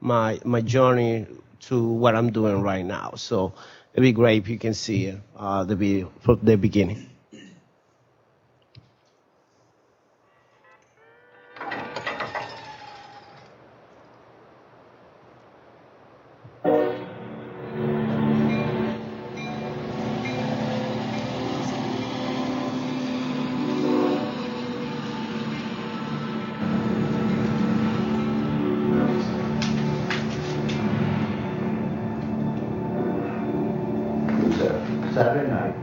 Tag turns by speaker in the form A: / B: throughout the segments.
A: my journey to what I'm doing right now. So it'd be great if you can see the video from the beginning.
B: Saturday night,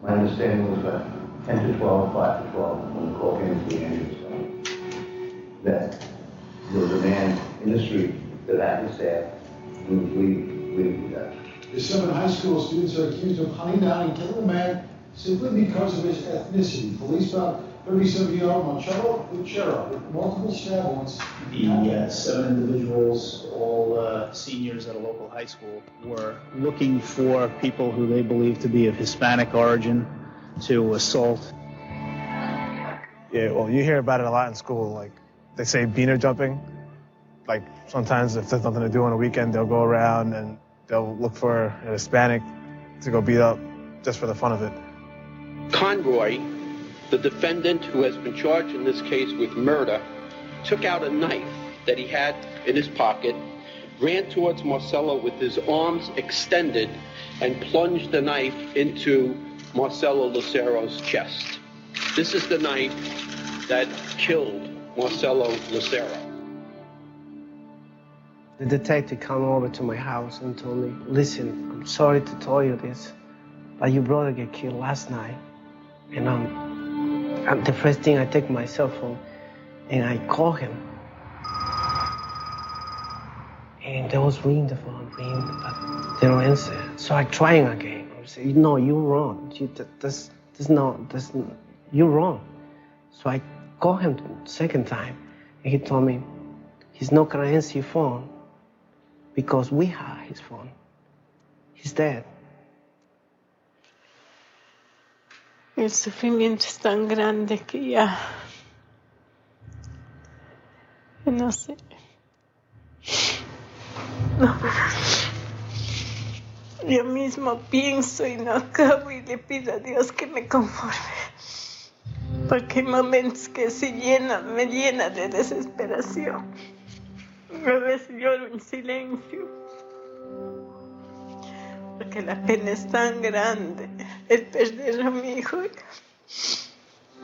B: my understanding was about 10 to 12, 5 to 12, when the call came to the ambulance, that there was a man in the street that had his dad who was bleeding to death.
C: The 7 high school students are accused of hunting down and killing a man simply because of his ethnicity. Police found 37-year-old Joselo Lucero with multiple stab wounds.
D: The 7 individuals, all seniors at a local high school, were looking for people who they believed to be of Hispanic origin to assault.
E: Yeah, well, you hear about it a lot in school. Like, they say beaner jumping. Like, sometimes if there's nothing to do on a weekend, they'll go around and they'll look for a Hispanic to go beat up just for the fun of it.
F: Conroy, the defendant who has been charged in this case with murder, took out a knife that he had in his pocket, ran towards Marcelo with his arms extended, and plunged the knife into Joselo Lucero's chest. This is the knife that killed Joselo Lucero.
A: The detective came over to my house and told me, listen, I'm sorry to tell you this, but your brother got killed last night. And the first thing, I take my cell phone and I call him. And they was ringing the phone, but they don't answer. So I try him again. I say, no, you're wrong. You're wrong. So I call him the second time, and he told me he's not gonna answer your phone because we have his phone. He's dead.
G: El sufrimiento es tan grande que ya no sé. No. Yo mismo pienso y no acabo y le pido a Dios que me conforme. Porque hay momentos que me llena de desesperación. A veces lloro en silencio. Porque la pena es tan grande, el perder a mi hijo.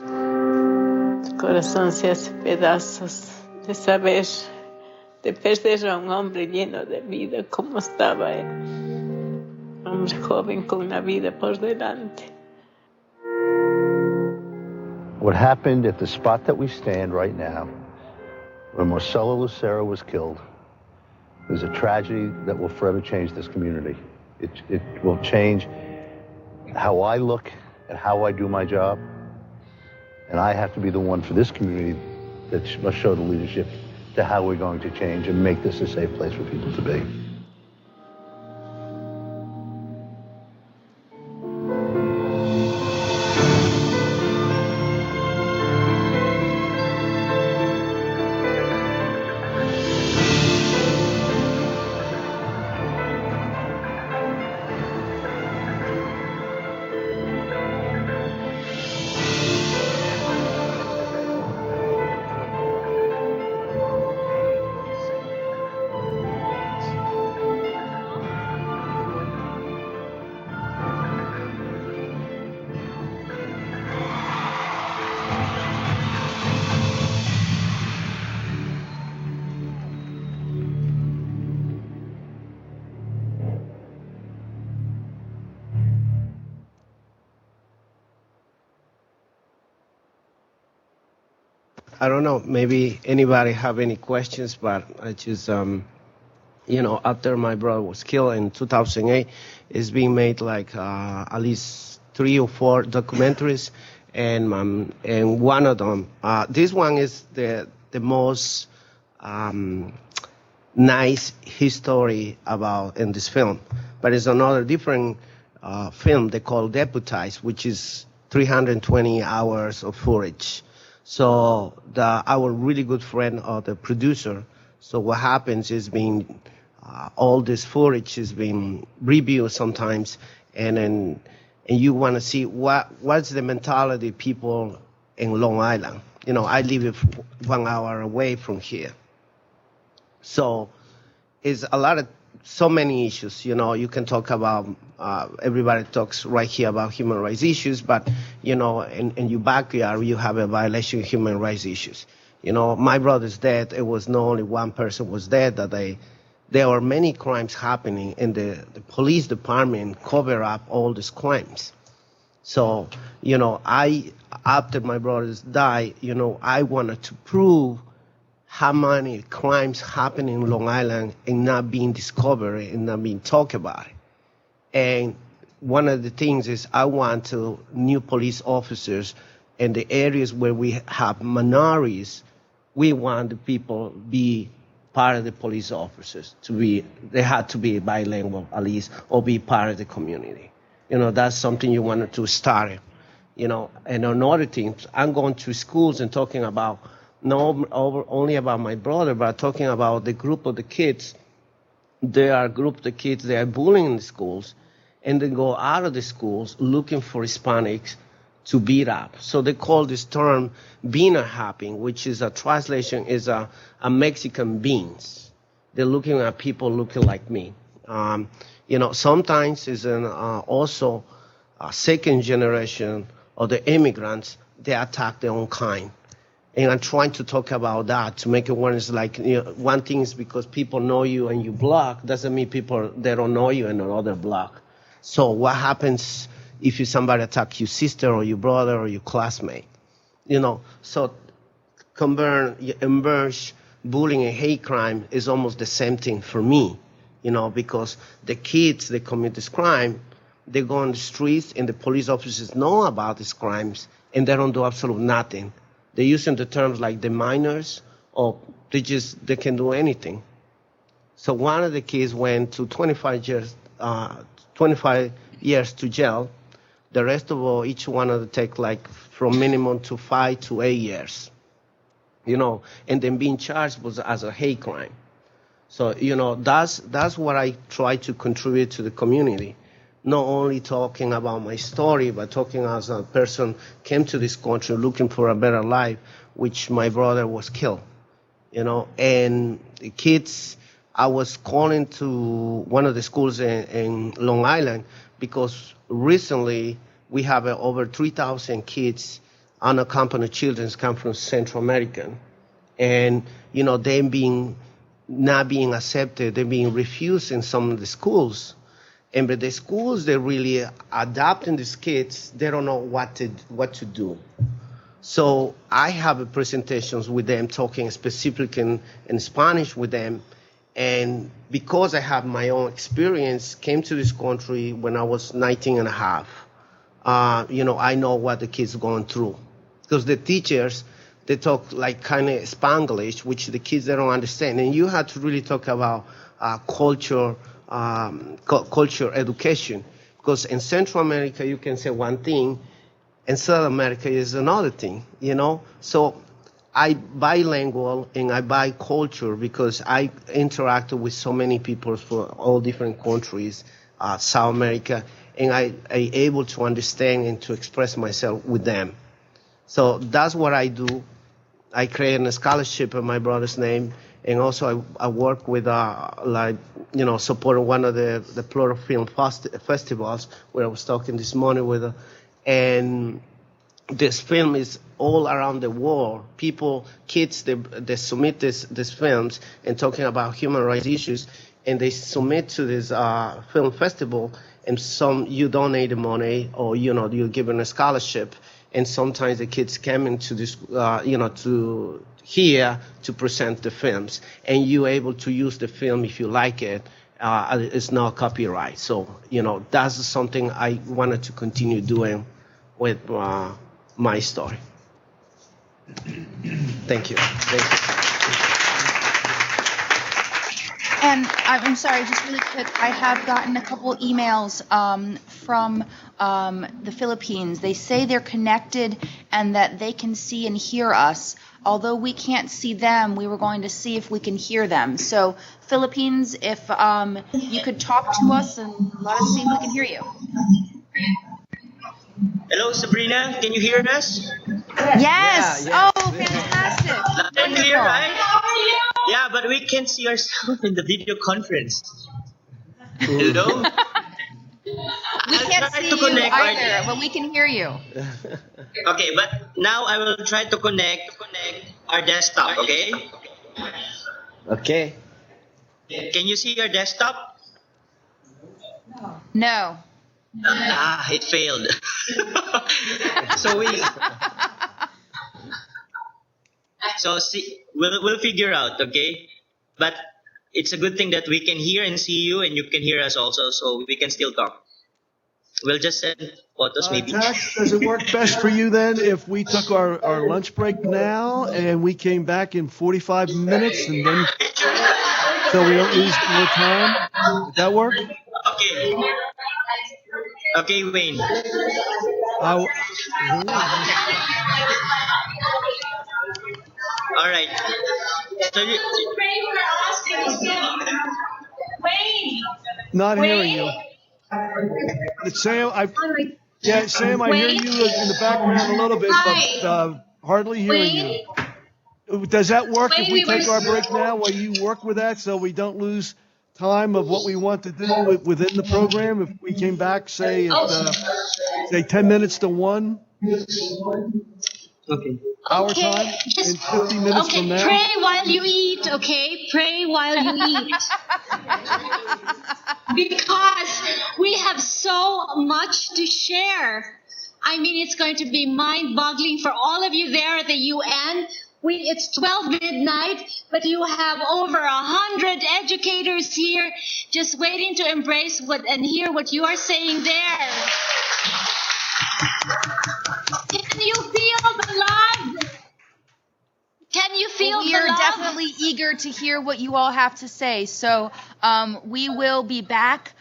G: El corazón se hace pedazos de saber, de perder a un hombre lleno de vida como estaba él. Un hombre joven con una vida por delante.
B: What happened at the spot that we stand right now, when Joselo Lucero was killed, is a tragedy that will forever change this community. It will change how I look at how I do my job. And I have to be the one for this community that must show the leadership to how we're going to change and make this a safe place for people to be.
A: I don't know, maybe anybody have any questions, but I just, after my brother was killed in 2008, it's being made like at least 3 or 4 documentaries, and one of them, this one is the most nice history about in this film, but it's another different film they call Deputized, which is 320 hours of footage. So our really good friend, the producer, So what happens is all this footage is being reviewed sometimes, and you want to see what's the mentality of people in Long Island. I live 1 hour away from here. So it's so many issues. You can talk about, everybody talks right here about human rights issues, but, in your backyard, you have a violation of human rights issues. My brother's dead. It was not only one person was dead, there were many crimes happening, and the police department cover up all these crimes. So, after my brothers died, I wanted to prove how many crimes happen in Long Island and not being discovered and not being talked about. And one of the things is I want new police officers in the areas where we have minorities. We want the people be part of the police officers they had to be bilingual at least, or be part of the community. That's something you wanted to start. And another thing, I'm going to schools and talking about not only about my brother, but talking about the group of the kids. There are a group of the kids, they are bullying in the schools, and they go out of the schools looking for Hispanics to beat up. So they call this term beaner hopping, which is a translation is a Mexican beans. They're looking at people looking like me. Sometimes it's also a second generation of the immigrants, they attack their own kind. And I'm trying to talk about that to make awareness. Like, one thing is because people know you and you block, doesn't mean they don't know you in another block. So what happens if somebody attacks your sister or your brother or your classmate? So converge bullying and hate crime is almost the same thing for me, because the kids, they commit this crime, they go on the streets and the police officers know about these crimes and they don't do absolutely nothing. They're using the terms like the minors, or they can do anything. So one of the kids went to 25 years to jail. The rest of all, each one of them take from minimum to 5 to 8 years. And then being charged was as a hate crime. So, that's what I try to contribute to the community. Not only talking about my story, but talking as a person came to this country looking for a better life, which my brother was killed, and the kids, I was calling to one of the schools in Long Island because recently we have over 3,000 kids, unaccompanied children come from Central America, and, them not being accepted, they're being refused in some of the schools. And but the schools, they're really adopting these kids. They don't know what to do. So I have presentations with them, talking specifically in Spanish with them. And because I have my own experience, came to this country when I was 19 and a half. I know what the kids are going through. Because the teachers, they talk kind of Spanglish, which the kids, they don't understand. And you have to really talk about culture education, because in Central America you can say one thing, in South America is another thing, So I bilingual and I bicultural because I interacted with so many people from all different countries, South America, and I able to understand and to express myself with them. So that's what I do. I created a scholarship in my brother's name. And also I work with, supporting one of the plural film festivals where I was talking this morning with her. And this film is all around the world. Kids, they submit these films and talking about human rights issues, and they submit to this film festival, and you donate the money or, you're given a scholarship. And sometimes the kids come into this, to here to present the films, and you're able to use the film if you like it. It's not copyright. So, that's something I wanted to continue doing with my story. Thank you.
H: And I'm sorry, just really quick, I have gotten a couple emails from the Philippines. They say they're connected and that they can see and hear us. Although we can't see them, we were going to see if we can hear them. So, Philippines, if you could talk to us and let us see if we can hear you.
I: Hello, Sabrina. Can you hear us?
H: Yes.
A: Yeah.
H: Oh, fantastic.
I: Loud and clear, right? Yeah, but we can't see ourselves in the video conference. Hello?
H: We can't see you either, but we can hear you.
I: Okay, but now I will try to connect our desktop, okay?
A: Okay.
I: Can you see your desktop?
H: No.
I: Ah, it failed. We'll figure out, okay? But it's a good thing that we can hear and see you, and you can hear us also, so we can still talk. We'll just send photos, maybe.
J: Tash, does it work best for you then if we took our lunch break now and we came back in 45 minutes and then so we don't lose more time? Would that work?
I: Okay. Okay, Wayne.
J: All
I: right. So
J: Not hearing you. It's Sam, Sam, I hear you in the background a little bit, but hardly hearing you. Does that work if we take our break now while you work with that so we don't lose time of what we want to do within the program? If we came back, say 10 minutes to 1?
I: Okay.
J: Our time in 50 minutes from now?
K: Pray while you eat, okay? Pray while you eat. Because we have so much to share. I mean, it's going to be mind-boggling for all of you there at the UN. It's 12 midnight, but you have over 100 educators here just waiting to embrace and hear what you are saying there. Can you feel the love? Can you feel the love?
H: We are definitely eager to hear what you all have to say. So we will be back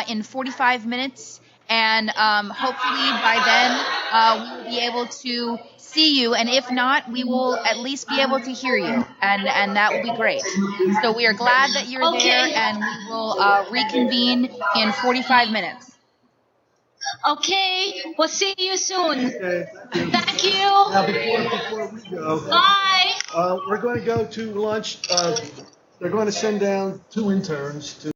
H: in 45 minutes, and hopefully by then we will be able to see you. And if not, we will at least be able to hear you, and that will be great. So we are glad that you're there, and we will reconvene in 45 minutes.
K: Okay, we'll see you soon.
J: Okay,
K: thank you.
J: Now, before we go,
K: bye.
J: We're going to go to lunch. They're going to send down 2 interns to